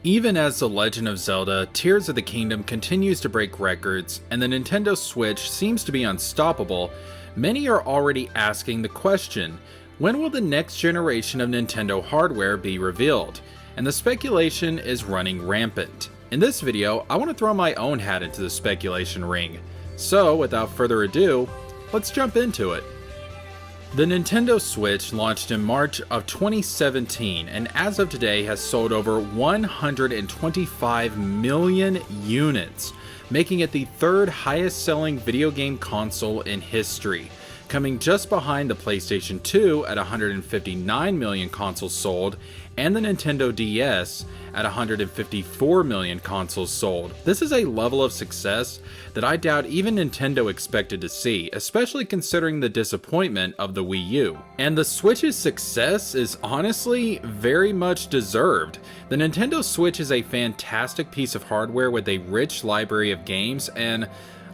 Even as The Legend of Zelda Tears of the Kingdom continues to break records and the Nintendo Switch seems to be unstoppable, many are already asking the question, when will the next generation of Nintendo hardware be revealed? And the speculation is running rampant. In this video, I want to throw my own hat into the speculation ring. So without further ado, let's jump into it. The Nintendo Switch launched in March of 2017 and as of today has sold over 125 million units, making it the third highest selling video game console in history, coming just behind the PlayStation 2 at 159 million consoles sold and the Nintendo DS at 154 million consoles sold. This is a level of success that I doubt even Nintendo expected to see, especially considering the disappointment of the Wii U. And the Switch's success is honestly very much deserved. The Nintendo Switch is a fantastic piece of hardware with a rich library of games, and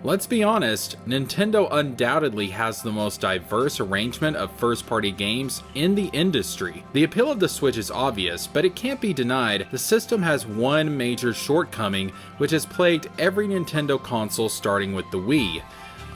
let's be honest, Nintendo undoubtedly has the most diverse arrangement of first-party games in the industry. The appeal of the Switch is obvious, but it can't be denied the system has one major shortcoming which has plagued every Nintendo console starting with the Wii: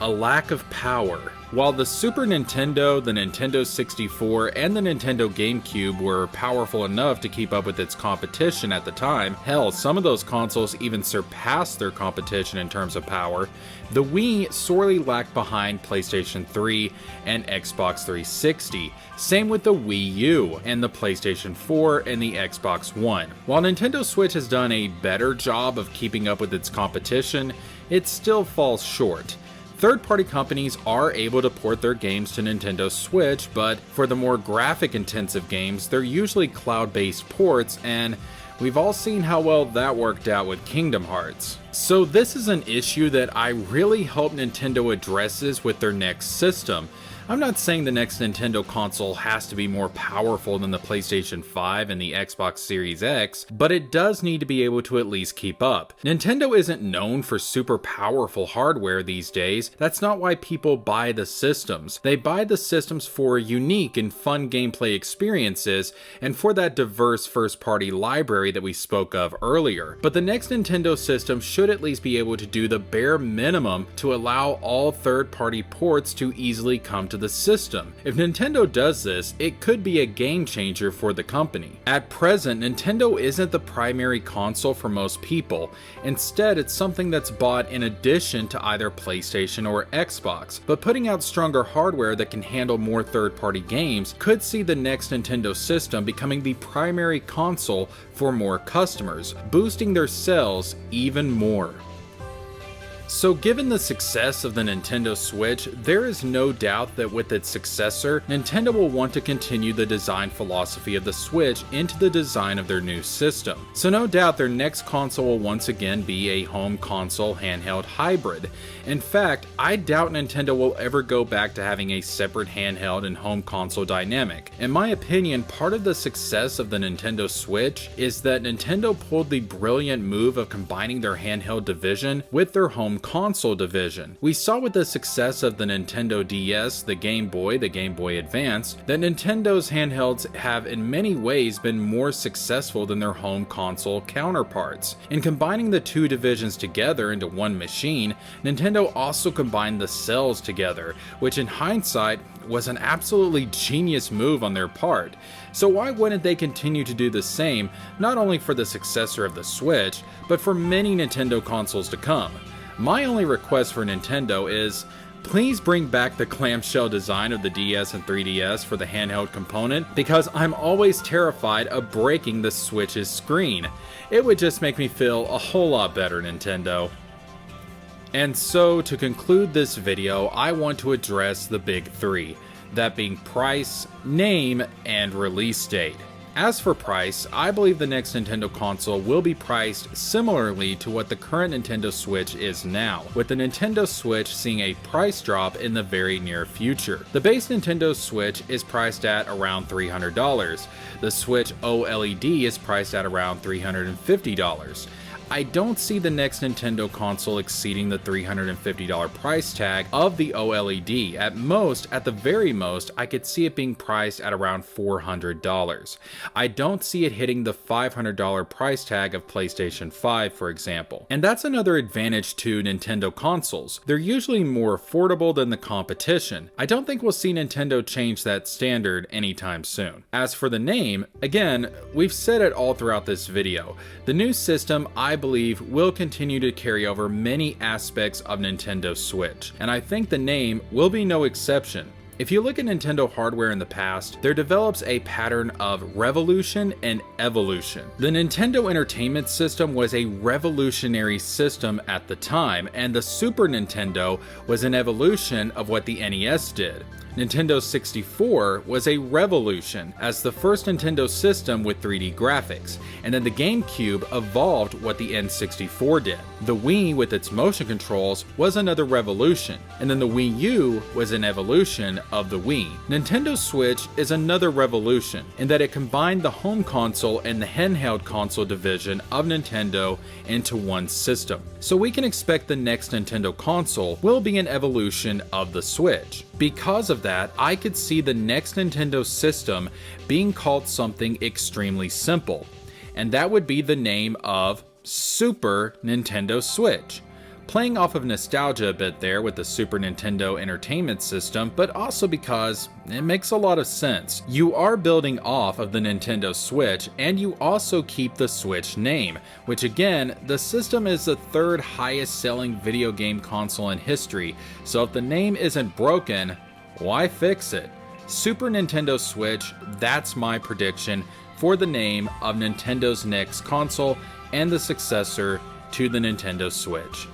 a lack of power. While the Super Nintendo, the Nintendo 64, and the Nintendo GameCube were powerful enough to keep up with its competition at the time, hell, some of those consoles even surpassed their competition in terms of power, the Wii sorely lagged behind PlayStation 3 and Xbox 360. Same with the Wii U and the PlayStation 4 and the Xbox One. While Nintendo Switch has done a better job of keeping up with its competition, it still falls short. Third-party companies are able to port their games to Nintendo Switch, but for the more graphic-intensive games, they're usually cloud-based ports, and we've all seen how well that worked out with Kingdom Hearts. So this is an issue that I really hope Nintendo addresses with their next system. I'm not saying the next Nintendo console has to be more powerful than the PlayStation 5 and the Xbox Series X, but it does need to be able to at least keep up. Nintendo isn't known for super powerful hardware these days. That's not why people buy the systems. They buy the systems for unique and fun gameplay experiences and for that diverse first-party library that we spoke of earlier. But the next Nintendo system should at least be able to do the bare minimum to allow all third-party ports to easily come to the system. If Nintendo does this, it could be a game changer for the company. At present, Nintendo isn't the primary console for most people. Instead, it's something that's bought in addition to either PlayStation or Xbox. But putting out stronger hardware that can handle more third-party games could see the next Nintendo system becoming the primary console for more customers, boosting their sales even more. So given the success of the Nintendo Switch, there is no doubt that with its successor, Nintendo will want to continue the design philosophy of the Switch into the design of their new system. So no doubt their next console will once again be a home console handheld hybrid. In fact, I doubt Nintendo will ever go back to having a separate handheld and home console dynamic. In my opinion, part of the success of the Nintendo Switch is that Nintendo pulled the brilliant move of combining their handheld division with their home console division. We saw with the success of the Nintendo DS, the Game Boy Advance, that Nintendo's handhelds have in many ways been more successful than their home console counterparts. In combining the two divisions together into one machine, Nintendo also combined the cells together, which in hindsight was an absolutely genius move on their part. So why wouldn't they continue to do the same, not only for the successor of the Switch, but for many Nintendo consoles to come? My only request for Nintendo is, please bring back the clamshell design of the DS and 3DS for the handheld component, because I'm always terrified of breaking the Switch's screen. It would just make me feel a whole lot better, Nintendo. And so, to conclude this video, I want to address the big three, that being price, name, and release date. As for price, I believe the next Nintendo console will be priced similarly to what the current Nintendo Switch is now, with the Nintendo Switch seeing a price drop in the very near future. The base Nintendo Switch is priced at around $300. The Switch OLED is priced at around $350. I don't see the next Nintendo console exceeding the $350 price tag of the OLED. At the very most, I could see it being priced at around $400. I don't see it hitting the $500 price tag of PlayStation 5, for example. And that's another advantage to Nintendo consoles. They're usually more affordable than the competition. I don't think we'll see Nintendo change that standard anytime soon. As for the name, again, we've said it all throughout this video. The new system, I believe, will continue to carry over many aspects of Nintendo Switch, and I think the name will be no exception. If you look at Nintendo hardware in the past, there develops a pattern of revolution and evolution. The Nintendo Entertainment System was a revolutionary system at the time, and the Super Nintendo was an evolution of what the NES did. Nintendo 64 was a revolution as the first Nintendo system with 3D graphics, and then the GameCube evolved what the N64 did. The Wii with its motion controls was another revolution, and then the Wii U was an evolution of the Wii. Nintendo Switch is another revolution in that it combined the home console and the handheld console division of Nintendo into one system. So we can expect the next Nintendo console will be an evolution of the Switch. Because of that, I could see the next Nintendo system being called something extremely simple, and that would be the name of Super Nintendo Switch. Playing off of nostalgia a bit there with the Super Nintendo Entertainment System, but also because it makes a lot of sense. You are building off of the Nintendo Switch, and you also keep the Switch name, which again, the system is the third highest selling video game console in history, so if the name isn't broken, why fix it? Super Nintendo Switch, that's my prediction for the name of Nintendo's next console and the successor to the Nintendo Switch.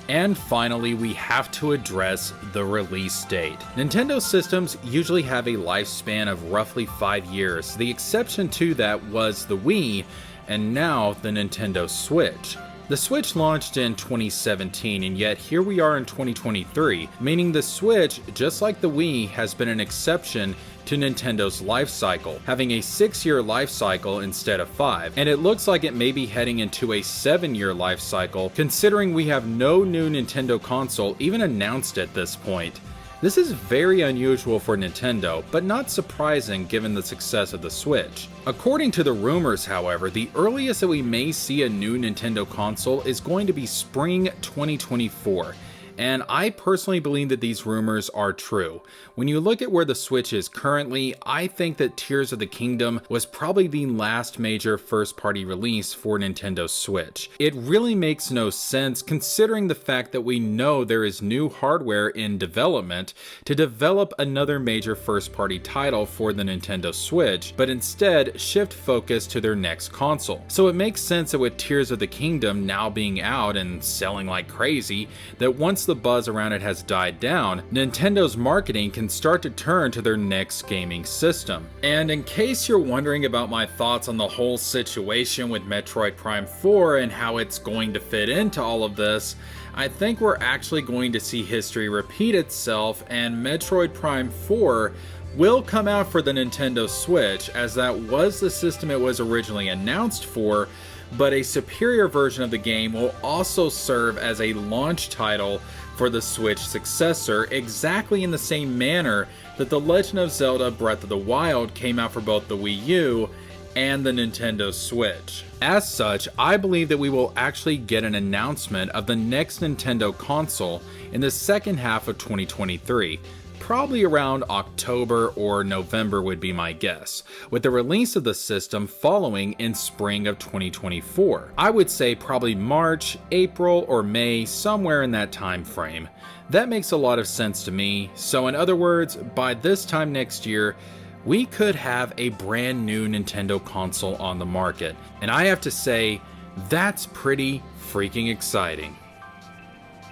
And finally, we have to address the release date. Nintendo systems usually have a lifespan of roughly 5 years. The exception to that was the Wii, and now the Nintendo Switch. The Switch launched in 2017, and yet here we are in 2023, meaning the Switch, just like the Wii, has been an exception to Nintendo's life cycle, having a 6-year life cycle instead of 5, and it looks like it may be heading into a 7-year life cycle, considering we have no new Nintendo console even announced at this point. This is very unusual for Nintendo, but not surprising given the success of the Switch. According to the rumors, however, the earliest that we may see a new Nintendo console is going to be spring 2024. And I personally believe that these rumors are true. When you look at where the Switch is currently, I think that Tears of the Kingdom was probably the last major first-party release for Nintendo Switch. It really makes no sense considering the fact that we know there is new hardware in development to develop another major first-party title for the Nintendo Switch, but instead shift focus to their next console. So it makes sense that with Tears of the Kingdom now being out and selling like crazy, that once the buzz around it has died down, Nintendo's marketing can start to turn to their next gaming system. And in case you're wondering about my thoughts on the whole situation with Metroid Prime 4 and how it's going to fit into all of this, I think we're actually going to see history repeat itself, and Metroid Prime 4 will come out for the Nintendo Switch, as that was the system it was originally announced for, but a superior version of the game will also serve as a launch title for the Switch successor, exactly in the same manner that The Legend of Zelda Breath of the Wild came out for both the Wii U and the Nintendo Switch. As such, I believe that we will actually get an announcement of the next Nintendo console in the second half of 2023. Probably around October or November would be my guess, with the release of the system following in spring of 2024. I would say probably March, April, or May, somewhere in that time frame. That makes a lot of sense to me, so in other words, by this time next year, we could have a brand new Nintendo console on the market, and I have to say, that's pretty freaking exciting.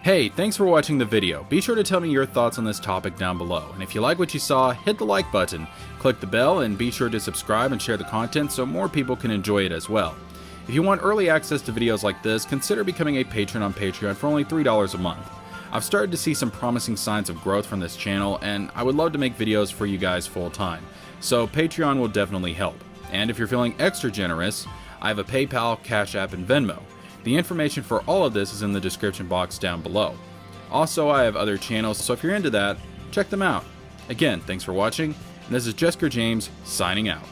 Hey, thanks for watching the video. Be sure to tell me your thoughts on this topic down below. And if you like what you saw, hit the like button, click the bell, and be sure to subscribe and share the content so more people can enjoy it as well. If you want early access to videos like this, consider becoming a patron on Patreon for only $3 a month. I've started to see some promising signs of growth from this channel, and I would love to make videos for you guys full time. So Patreon will definitely help. And if you're feeling extra generous, I have a PayPal, Cash App, and Venmo. The information for all of this is in the description box down below. Also, I have other channels, so if you're into that, check them out. Again, thanks for watching, and this is JeskerJames signing out.